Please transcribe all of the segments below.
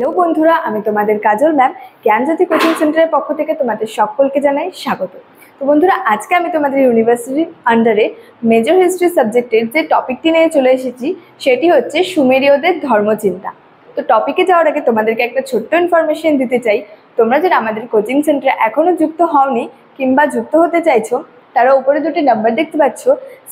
Hello বন্ধুরা, আমি তোমাদের কাজল ম্যাম জ্ঞানজ্যোতি কোচিং সেন্টারের পক্ষ থেকে তোমাদের সকলকে জানাই স্বাগত। তো বন্ধুরা, আজকে আমি তোমাদের ইউনিভার্সিটির আন্ডারে মেজর হিস্ট্রি সাবজেক্টের যে টপিকটি নিয়ে চলে এসেছি সেটি হচ্ছে সুমেরীয়দের ধর্মচিন্তা। তো টপিকে যাওয়ার আগে তোমাদেরকে একটা ছোট্ট ইনফরমেশন দিতে চাই। তোমরা যারা আমাদের কোচিং সেন্টারে এখনও যুক্ত হওনি কিংবা যুক্ত হতে চাইছো, তারা উপরে দুটি নাম্বার দেখতে পাচ্ছ,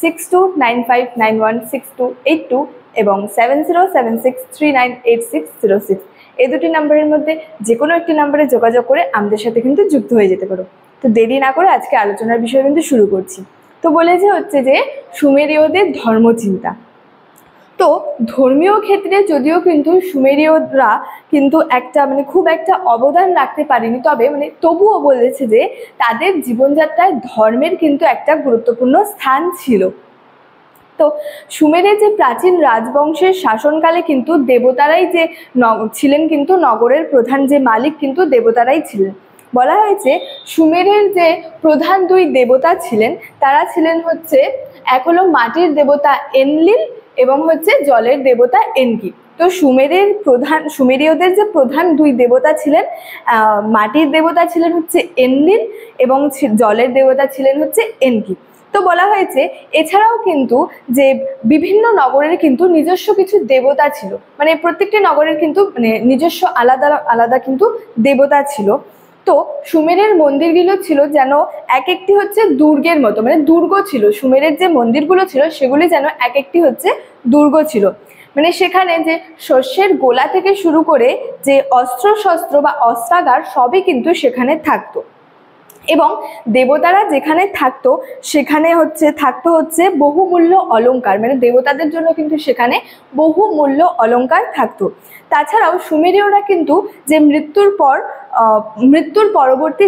6295916282 এবং 7076398606। এই দুটি নাম্বারের মধ্যে যে কোনো একটি নাম্বারে যোগাযোগ করে আমাদের সাথে কিন্তু যুক্ত হয়ে যেতে পারো। তো দেরি না করে আজকে আলোচনার বিষয় কিন্তু শুরু করছি। তো বলেছে হচ্ছে যে সুমেরীয়দের ধর্মচিন্তা। তো ধর্মীয় ক্ষেত্রে যদিও কিন্তু সুমেরীয়রা কিন্তু একটা খুব একটা অবদান রাখতে পারেনি, তবে তবুও বলেছে যে তাদের জীবনযাত্রায় ধর্মের কিন্তু একটা গুরুত্বপূর্ণ স্থান ছিল। তো সুমেরের যে প্রাচীন রাজবংশের শাসনকালে কিন্তু দেবতারাই যে ছিলেন, কিন্তু নগরের প্রধান যে মালিক কিন্তু দেবতারাই ছিলেন। বলা হয়েছে সুমেরের যে প্রধান দুই দেবতা ছিলেন তারা ছিলেন হচ্ছে, এক হলো মাটির দেবতা এনলিল এবং হচ্ছে জলের দেবতা এনকি। তো সুমেরীয়দের যে প্রধান দুই দেবতা ছিলেন, মাটির দেবতা ছিলেন হচ্ছে এনলিল এবং জলের দেবতা ছিলেন হচ্ছে এনকি। তো বলা হয়েছে এছাড়াও কিন্তু যে বিভিন্ন নগরের কিন্তু নিজস্ব কিছু দেবতা ছিল, প্রত্যেকটি নগরের কিন্তু নিজস্ব আলাদা আলাদা কিন্তু দেবতা ছিল। তো সুমেরের মন্দিরগুলো ছিল যেন এক একটি হচ্ছে দুর্গের মতো, দুর্গ ছিল। সুমেরের যে মন্দিরগুলো ছিল সেগুলি যেন এক একটি হচ্ছে দুর্গ ছিল। সেখানে যে শস্যের গোলা থেকে শুরু করে যে অস্ত্র শস্ত্র বা অস্ত্রাগার সবই কিন্তু সেখানে থাকতো। এবং দেবতারা যেখানে থাকতো সেখানে থাকতো হচ্ছে বহুমূল্য অলংকার, দেবতাদের জন্য কিন্তু সেখানে বহুমূল্য অলংকার থাকতো। তাছাড়াও সুমেরীয়রা কিন্তু যে মৃত্যু পরবর্তী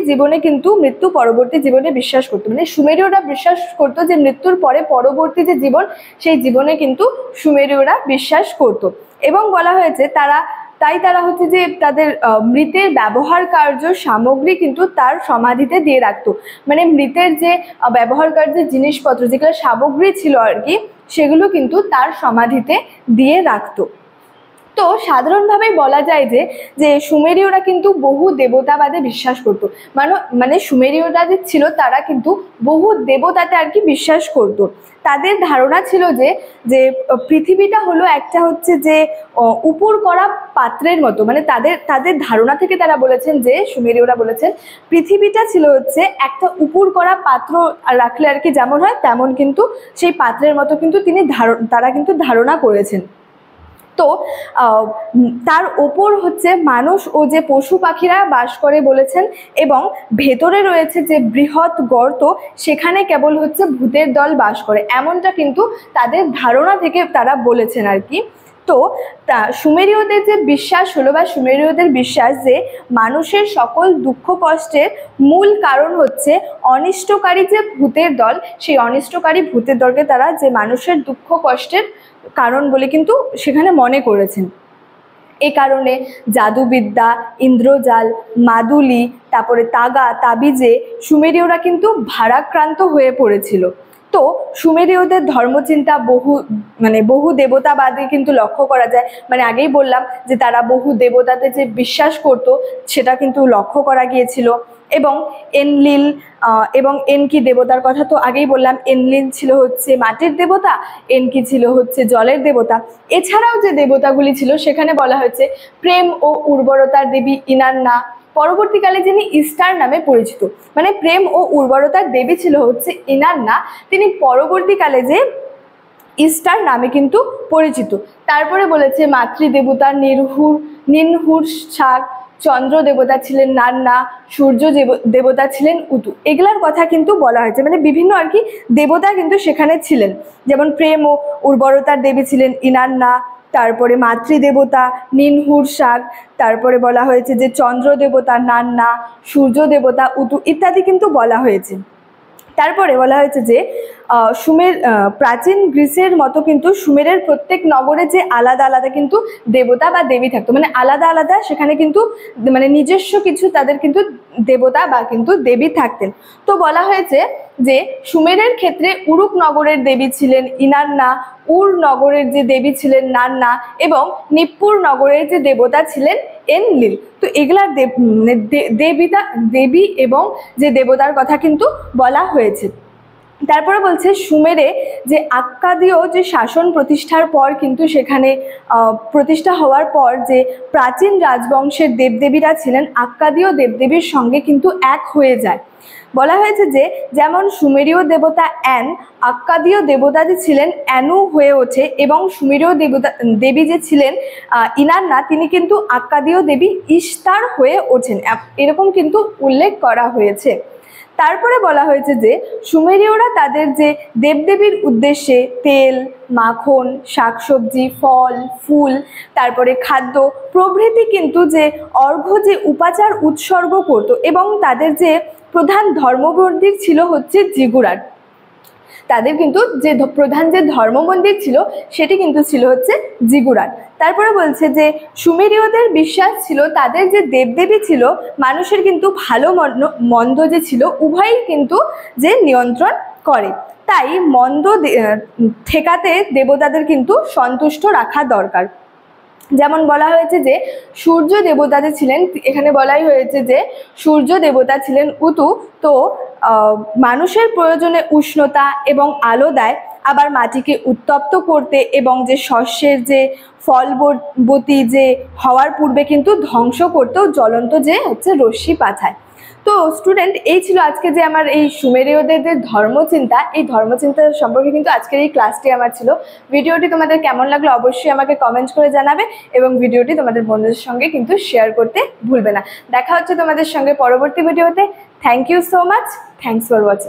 জীবনে বিশ্বাস করতো, সুমেরীয়রা বিশ্বাস করতো যে মৃত্যুর পরে পরবর্তী যে জীবন, সেই জীবনে কিন্তু সুমেরীয়রা বিশ্বাস করতো। এবং বলা হয়েছে তারা হচ্ছে যে তাদের মৃতের ব্যবহার কার্য সামগ্রী কিন্তু তার সমাধিতে দিয়ে রাখতো। মৃতের যে ব্যবহার কার্য জিনিসপত্র যেগুলো সামগ্রী ছিল আর কি, সেগুলো কিন্তু তার সমাধিতে দিয়ে রাখতো। তো সাধারণভাবেই বলা যায় যে সুমেরীয়রা কিন্তু বহু দেবতাবাদে বিশ্বাস করতো। সুমেরীয়রা যে ছিল তারা কিন্তু বহু দেবতাতে আর কি বিশ্বাস করতো। তাদের ধারণা ছিল যে পৃথিবীটা হলো একটা হচ্ছে যে উপর করা পাত্রের মতো, তাদের ধারণা থেকে তারা বলেছেন যে সুমেরীয়রা বলেছেন পৃথিবীটা ছিল হচ্ছে একটা উপর করা পাত্র রাখলে আর কি যেমন হয় তেমন কিন্তু সেই পাত্রের মতো কিন্তু তারা কিন্তু ধারণা করেছেন। তো তার ওপর হচ্ছে মানুষ ও যে পশু পাখিরা বাস করে বলেছেন, এবং ভেতরে রয়েছে যে বৃহৎ গর্ত, সেখানে কেবল হচ্ছে ভূতের দল বাস করে, এমনটা কিন্তু তাদের ধারণা থেকে তারা বলেছেন আর কি। তো সুমেরীয়দের যে বিশ্বাস হলো বা সুমেরীয়দের বিশ্বাস যে মানুষের সকল দুঃখ কষ্টের মূল কারণ হচ্ছে অনিষ্টকারী যে ভূতের দল, সেই অনিষ্টকারী ভূতের দলকে তারা যে মানুষের দুঃখ কষ্টের কারণ বলে কিন্তু সেখানে মনে করেছেন। এই কারণে জাদুবিদ্যা, ইন্দ্রজাল, মাদুলি, তারপরে তাগা তাবিজে সুমেরীয়রা কিন্তু ভারাক্রান্ত হয়ে পড়েছিল। তো সুমেরীয়দের ধর্মচিন্তা বহু দেবতাবাদী কিন্তু লক্ষ্য করা যায়। আগেই বললাম যে তারা বহু দেবতাতে যে বিশ্বাস করত সেটা কিন্তু লক্ষ্য করা গিয়েছিল। এবং এনলিল এবং এনকি দেবতার কথা তো আগেই বললাম, এনলিল ছিল হচ্ছে মাটির দেবতা, এনকি ছিল হচ্ছে জলের দেবতা। এছাড়াও যে দেবতাগুলি ছিল সেখানে বলা হয়েছে প্রেম ও উর্বরতার দেবী ইনান্না, পরবর্তীকালে যিনি ইস্টার নামে পরিচিত। প্রেম ও উর্বরতার দেবী ছিল হচ্ছে ইনান্না, তিনি পরবর্তীকালে যে ইস্টার নামে কিন্তু পরিচিত। তারপরে বলেছে মাতৃদেবতা নিনহুর শাক, চন্দ্র দেবতা ছিলেন নান্না, সূর্য দেবতা ছিলেন উতু। এগুলার কথা কিন্তু বলা হয়েছে, বিভিন্ন আর কি দেবতা কিন্তু সেখানে ছিলেন। যেমন প্রেম ও উর্বরতার দেবী ছিলেন ইনান্না, তারপরে মাতৃদেবতা নিনহুর শাক, তারপরে বলা হয়েছে যে চন্দ্র দেবতা নান্না, সূর্য দেবতা উতু ইত্যাদি কিন্তু বলা হয়েছে। তারপরে বলা হয়েছে যে প্রাচীন গ্রিসের মতো কিন্তু সুমেরের প্রত্যেক নগরে যে আলাদা আলাদা কিন্তু দেবতা বা দেবী থাকতো, মানে আলাদা আলাদা সেখানে কিন্তু মানে নিজস্ব কিছু তাদের কিন্তু দেবতা বা কিন্তু দেবী থাকতেন। তো বলা হয়েছে যে সুমেরের ক্ষেত্রে উরুক নগরের দেবী ছিলেন ইনান্না, উর নগরের যে দেবী ছিলেন নান্না এবং নিপ্পুর নগরের যে দেবতা ছিলেন এনলিল। তো এগুলার দেবী এবং যে দেবতার কথা কিন্তু বলা হয়েছে। তারপরে বলছে সুমেরে যে আক্কাদীয় যে শাসন প্রতিষ্ঠার পর কিন্তু সেখানে প্রতিষ্ঠা হওয়ার পর যে প্রাচীন রাজবংশের দেবদেবীরা ছিলেন আক্কাদীয় দেবদেবীর সঙ্গে কিন্তু এক হয়ে যায়। বলা হয়েছে যে যেমন সুমেরীয় দেবতা অ্যান আক্কাদীয় দেবতা যে ছিলেন অ্যানু হয়ে ওঠে এবং সুমেরীয় দেবী যে ছিলেন ইনান্না তিনি কিন্তু আক্কাদীয় দেবী ইশতার হয়ে ওঠেন, এরকম কিন্তু উল্লেখ করা হয়েছে। তারপরে বলা হয়েছে যে সুমেরীয়রা তাদের যে দেবদেবীর উদ্দেশ্যে তেল, মাখন, শাকসবজি, ফল, ফুল, তারপরে খাদ্য প্রভৃতি কিন্তু যে অর্ঘ্য যে উপাচার উৎসর্গ করত এবং তাদের যে প্রধান ধর্মমন্দির ছিল হচ্ছে জিগুরাট। তাদের কিন্তু যে প্রধান যে ধর্মমন্দির ছিল সেটি কিন্তু ছিল হচ্ছে জিগুরাট। তারপরে বলছে যে সুমেরীয়দের বিশ্বাস ছিল তাদের যে দেবদেবী ছিল মানুষের কিন্তু ভালো মন্দ যে ছিল উভয়ই কিন্তু যে নিয়ন্ত্রণ করে, তাই মন্দ ঠেকাতে দেবতাদের কিন্তু সন্তুষ্ট রাখা দরকার। যেমন বলা হয়েছে যে সূর্য দেবতা যে ছিলেন, এখানে বলাই হয়েছে যে সূর্য দেবতা ছিলেন উতু, তো মানুষের প্রয়োজনে উষ্ণতা এবং আলো দেয়, আবার মাটিকে উত্তপ্ত করতে এবং যে শস্যের যে ফলবতী যে হওয়ার পূর্বে কিন্তু ধ্বংস করতেও জ্বলন্ত যে হচ্ছে রশ্মি পাঠায়। তো স্টুডেন্ট এই ছিল আজকে যে আমার এই সুমেরীয়দের যে ধর্মচিন্তা, এই ধর্মচিন্তা সম্পর্কে কিন্তু আজকের এই ক্লাসটি আমার ছিল। ভিডিওটি তোমাদের কেমন লাগলো অবশ্যই আমাকে কমেন্ট করে জানাবে এবং ভিডিওটি তোমাদের বন্ধুদের সঙ্গে কিন্তু শেয়ার করতে ভুলবে না। দেখা হচ্ছে তোমাদের সঙ্গে পরবর্তী ভিডিওতে। Thank you so much, thanks for watching.